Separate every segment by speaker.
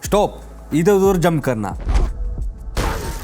Speaker 1: Stop, इधर उधर jump करना।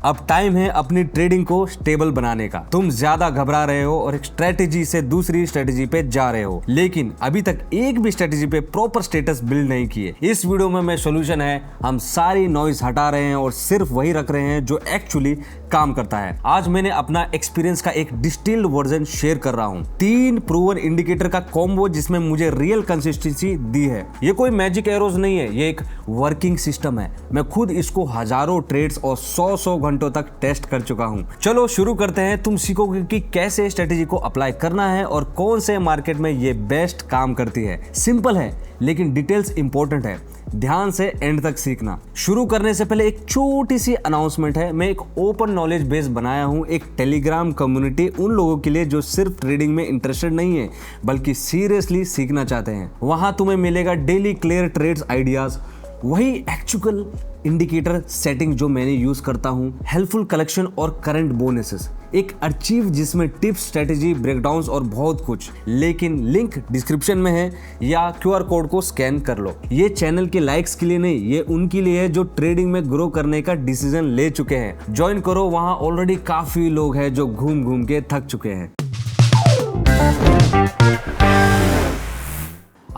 Speaker 1: अब टाइम है अपनी ट्रेडिंग को स्टेबल बनाने का। तुम ज्यादा घबरा रहे हो और एक स्ट्रेटेजी से दूसरी स्ट्रेटेजी पे जा रहे हो, लेकिन अभी तक एक भी स्ट्रेटेजी पे प्रॉपर स्टेटस बिल्ड नहीं किए। इस वीडियो में मैं सोल्यूशन है, हम सारी नॉइज हटा रहे हैं और सिर्फ वही रख रहे हैं जो एक्चुअली काम करता है। आज मैंने अपना एक्सपीरियंस का एक डिस्टिल्ड वर्जन शेयर कर रहा हूँ। 3 प्रूवन इंडिकेटर का कॉम्बो जिसमें मुझे रियल कंसिस्टेंसी दी है। ये कोई मैजिक एरोज नहीं है, ये एक वर्किंग सिस्टम है। मैं खुद इसको हजारों ट्रेड्स और 100 घंटों तक टेस्ट कर चुका हूं। चलो शुरू करते हैं। तुम सीखोगे कि कैसे स्ट्रेटेजी को अप्लाई करना है और कौन से मार्केट में ये बेस्ट काम करती है। सिंपल है लेकिन डिटेल्स इंपॉर्टेंट है, ध्यान से एंड तक सीखना। शुरू करने से पहले एक छोटी सी अनाउंसमेंट है। मैं एक ओपन नॉलेज बेस बनाया हूं, एक टेलीग्राम कम्युनिटी उन लोगों के लिए जो सिर्फ ट्रेडिंग में इंटरेस्टेड नहीं है बल्कि सीरियसली सीखना चाहते हैं। वहां तुम्हें मिलेगा डेली क्लियर ट्रेड्स आइडियाज, वही एक्चुअल इंडिकेटर सेटिंग जो मैंने यूज करता हूं, हेल्पफुल कलेक्शन और करंट बोनसेस, एक अर्चीव जिसमें टिप्स, स्ट्रेटेजी, ब्रेकडाउन्स और बहुत कुछ। लेकिन लिंक डिस्क्रिप्शन में है या QR कोड को स्कैन कर लो। ये चैनल के लाइक्स के लिए नहीं, ये उनके लिए है जो ट्रेडिंग में ग्रो करने का डिसीजन ले चुके हैं। ज्वाइन करो, वहां ऑलरेडी काफी लोग हैं जो घूम घूम के थक चुके हैं।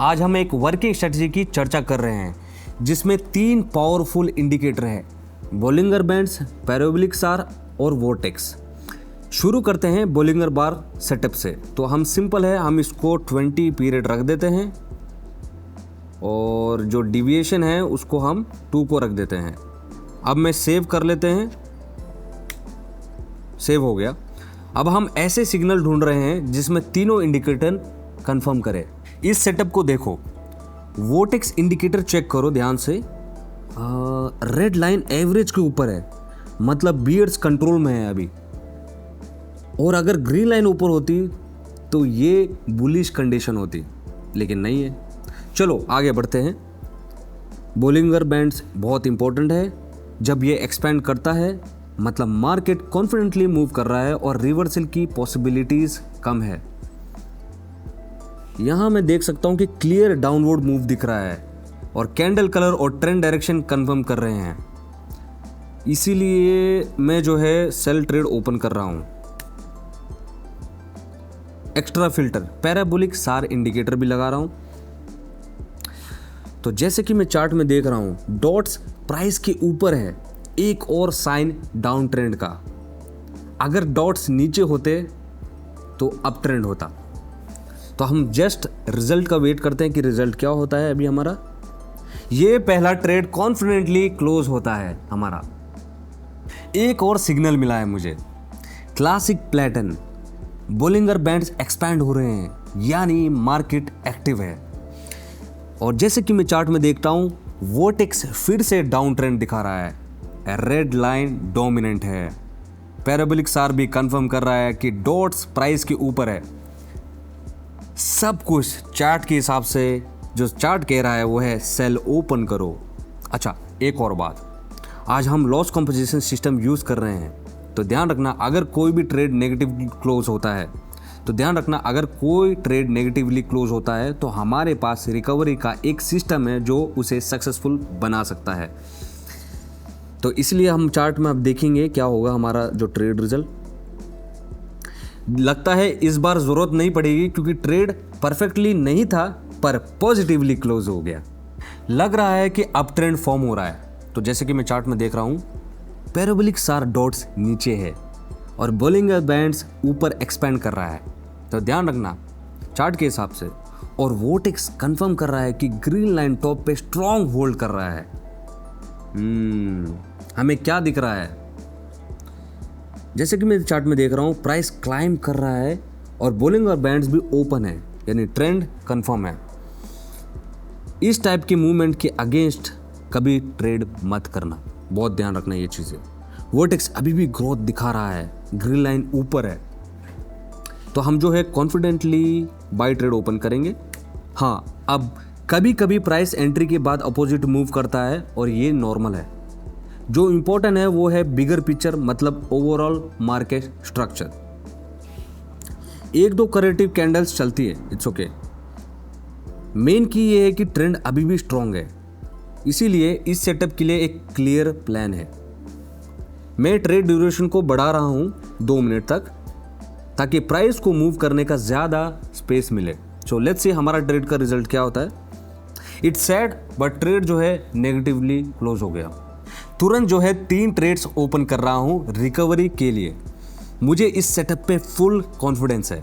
Speaker 1: आज हम एक वर्किंग स्ट्रेटेजी की चर्चा कर रहे हैं जिसमें 3 पावरफुल इंडिकेटर है, बोलिंगर बैंड्स, पैराबोलिक सार और वोर्टेक्स। शुरू करते हैं बोलिंगर बार सेटअप से। तो हम सिंपल है, हम इसको 20 पीरियड रख देते हैं और जो डिविएशन है उसको हम 2 को रख देते हैं। अब मैं सेव कर लेते हैं, सेव हो गया। अब हम ऐसे सिग्नल ढूंढ रहे हैं जिसमें तीनों इंडिकेटर कंफर्म करे। इस सेटअप को देखो, वोटेक्स इंडिकेटर चेक करो ध्यान से। रेड लाइन एवरेज के ऊपर है, मतलब बियर्स कंट्रोल में है अभी। और अगर ग्रीन लाइन ऊपर होती तो ये बुलिश कंडीशन होती, लेकिन नहीं है। चलो आगे बढ़ते हैं। बोलिंगर बैंड्स बहुत इंपॉर्टेंट है। जब ये एक्सपेंड करता है मतलब मार्केट कॉन्फिडेंटली मूव कर रहा है और रिवर्सल की पॉसिबिलिटीज कम है। यहां मैं देख सकता हूं कि क्लियर डाउनवर्ड मूव दिख रहा है और कैंडल कलर और ट्रेंड डायरेक्शन कंफर्म कर रहे हैं। इसीलिए मैं जो है सेल ट्रेड ओपन कर रहा हूं। एक्स्ट्रा फिल्टर पैराबोलिक सार इंडिकेटर भी लगा रहा हूं। तो जैसे कि मैं चार्ट में देख रहा हूं, डॉट्स प्राइस के ऊपर है, एक और साइन डाउन ट्रेंड का। अगर डॉट्स नीचे होते तो अप ट्रेंड होता। तो हम जस्ट रिजल्ट का वेट करते हैं कि रिजल्ट क्या होता है। अभी हमारा ये पहला ट्रेड कॉन्फिडेंटली क्लोज होता है हमारा। एक और सिग्नल मिला है मुझे, classic pattern, Bollinger bands expand हो रहे हैं, यानी मार्केट एक्टिव है। और जैसे कि मैं चार्ट में देखता हूं, वोटेक्स फिर से डाउन ट्रेंड दिखा रहा है, रेड लाइन डोमिनेंट है। पैराबोलिक सार भी कंफर्म कर रहा है कि डॉट्स प्राइस के ऊपर है। सब कुछ चार्ट के हिसाब से जो चार्ट कह रहा है वो है सेल ओपन करो। अच्छा, एक और बात, आज हम लॉस कंपोजिशन सिस्टम यूज कर रहे हैं, तो ध्यान रखना अगर कोई भी ट्रेड नेगेटिवली क्लोज होता है तो हमारे पास रिकवरी का एक सिस्टम है जो उसे सक्सेसफुल बना सकता है। तो इसलिए हम चार्ट में अब देखेंगे क्या होगा हमारा जो ट्रेड रिजल्ट। लगता है इस बार जरूरत नहीं पड़ेगी क्योंकि ट्रेड परफेक्टली नहीं था पर पॉजिटिवली क्लोज हो गया। लग रहा है कि अप ट्रेंड फॉर्म हो रहा है। तो जैसे कि मैं चार्ट में देख रहा हूं, पैराबोलिक सार डॉट्स नीचे है और बोलिंगर बैंड्स ऊपर एक्सपेंड कर रहा है। तो ध्यान रखना चार्ट के हिसाब से। और वोटेक्स कंफर्म कर रहा है कि ग्रीन लाइन टॉप पे स्ट्रॉन्ग होल्ड कर रहा है। हमें क्या दिख रहा है, जैसे कि मैं चार्ट में देख रहा हूं, प्राइस क्लाइंब कर रहा है और बोलिंगर बैंड्स भी ओपन है, यानी ट्रेंड कंफर्म है। इस टाइप के मूवमेंट के अगेंस्ट कभी ट्रेड मत करना, बहुत ध्यान रखना ये चीजें। वोटेक्स अभी भी ग्रोथ दिखा रहा है, ग्रीन लाइन ऊपर है, तो हम जो है कॉन्फिडेंटली बाय ट्रेड ओपन करेंगे। हाँ, अब कभी कभी प्राइस एंट्री के बाद अपोजिट मूव करता है और ये नॉर्मल है। जो इंपॉर्टेंट है वो है बिगर पिक्चर, मतलब overall market structure. 1-2 corrective candles चलती है, इट्स ओके। मेन की ये है कि ट्रेंड अभी भी स्ट्रॉन्ग है। इसीलिए इस सेटअप के लिए एक क्लियर प्लान है। मैं ट्रेड ड्यूरेशन को बढ़ा रहा हूं 2 मिनट तक, ताकि प्राइस को मूव करने का ज़्यादा स्पेस मिले। सो लेट्स सी हमारा ट्रेड का रिजल्ट क्या होता है। इट्स सैड बट ट्रेड जो है नेगेटिवली क्लोज हो गया। तुरंत जो है 3 ट्रेड्स ओपन कर रहा हूं रिकवरी के लिए। मुझे इस सेटअप पे फुल कॉन्फिडेंस है।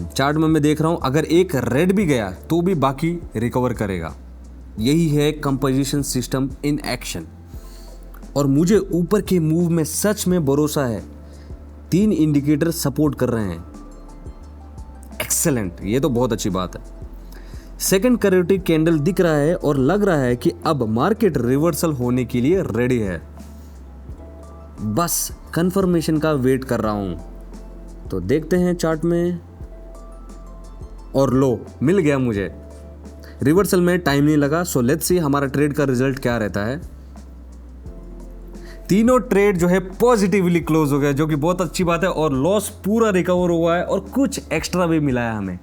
Speaker 1: चार्ट में मैं देख रहा हूं अगर एक रेड भी गया तो भी बाकी रिकवर करेगा। यही है कंपोजिशन सिस्टम इन एक्शन। और मुझे ऊपर के मूव में सच में भरोसा है। 3 इंडिकेटर सपोर्ट कर रहे हैं। एक्सेलेंट, ये तो बहुत अच्छी बात है। सेकंड करेक्टिव कैंडल दिख रहा है और लग रहा है कि अब मार्केट रिवर्सल होने के लिए रेडी है। बस कंफर्मेशन का वेट कर रहा हूं। तो देखते हैं चार्ट में। और लो, मिल गया मुझे। रिवर्सल में टाइम नहीं लगा। सो लेट्स सी हमारा ट्रेड का रिजल्ट क्या रहता है। तीनों ट्रेड जो है पॉजिटिवली क्लोज हो गया, जो कि बहुत अच्छी बात है। और लॉस पूरा रिकवर हुआ है और कुछ एक्स्ट्रा भी मिला है हमें।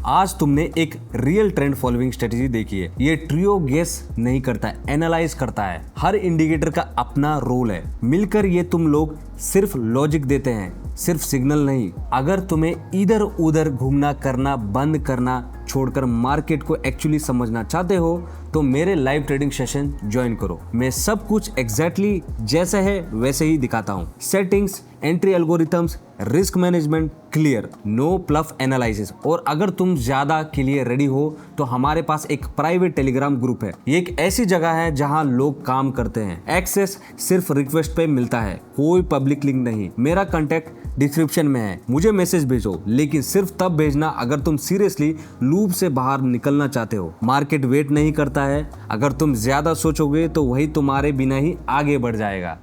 Speaker 1: आज तुमने एक रियल ट्रेंड फॉलोइंग स्ट्रेटेजी देखी है। ये ट्रियो गेस नहीं करता है, एनालाइज करता है। हर इंडिकेटर का अपना रोल है। मिलकर ये तुम लोग सिर्फ लॉजिक देते हैं, सिर्फ सिग्नल नहीं। अगर तुम्हें इधर उधर घूमना करना बंद करना छोड़कर मार्केट को एक्चुअली समझना चाहते हो तो मेरे लाइव ट्रेडिंग सेशन ज्वाइन करो। मैं सब कुछ एग्जैक्टली जैसे है वैसे ही दिखाता हूँ। Settings, entry algorithms, risk management, clear, no fluff analysis. और अगर तुम ज्यादा के लिए रेडी हो तो हमारे पास एक प्राइवेट टेलीग्राम ग्रुप है। ये एक ऐसी जगह है जहां लोग काम करते हैं। एक्सेस सिर्फ रिक्वेस्ट पे मिलता है, कोई पब्लिक लिंक नहीं। मेरा कांटेक्ट डिस्क्रिप्शन में है। मुझे मैसेज भेजो, लेकिन सिर्फ तब भेजना अगर तुम सीरियसली लूप से बाहर निकलना चाहते हो। मार्केट वेट नहीं करता है। अगर तुम ज्यादा सोचोगे तो वही तुम्हारे बिना ही आगे बढ़ जाएगा।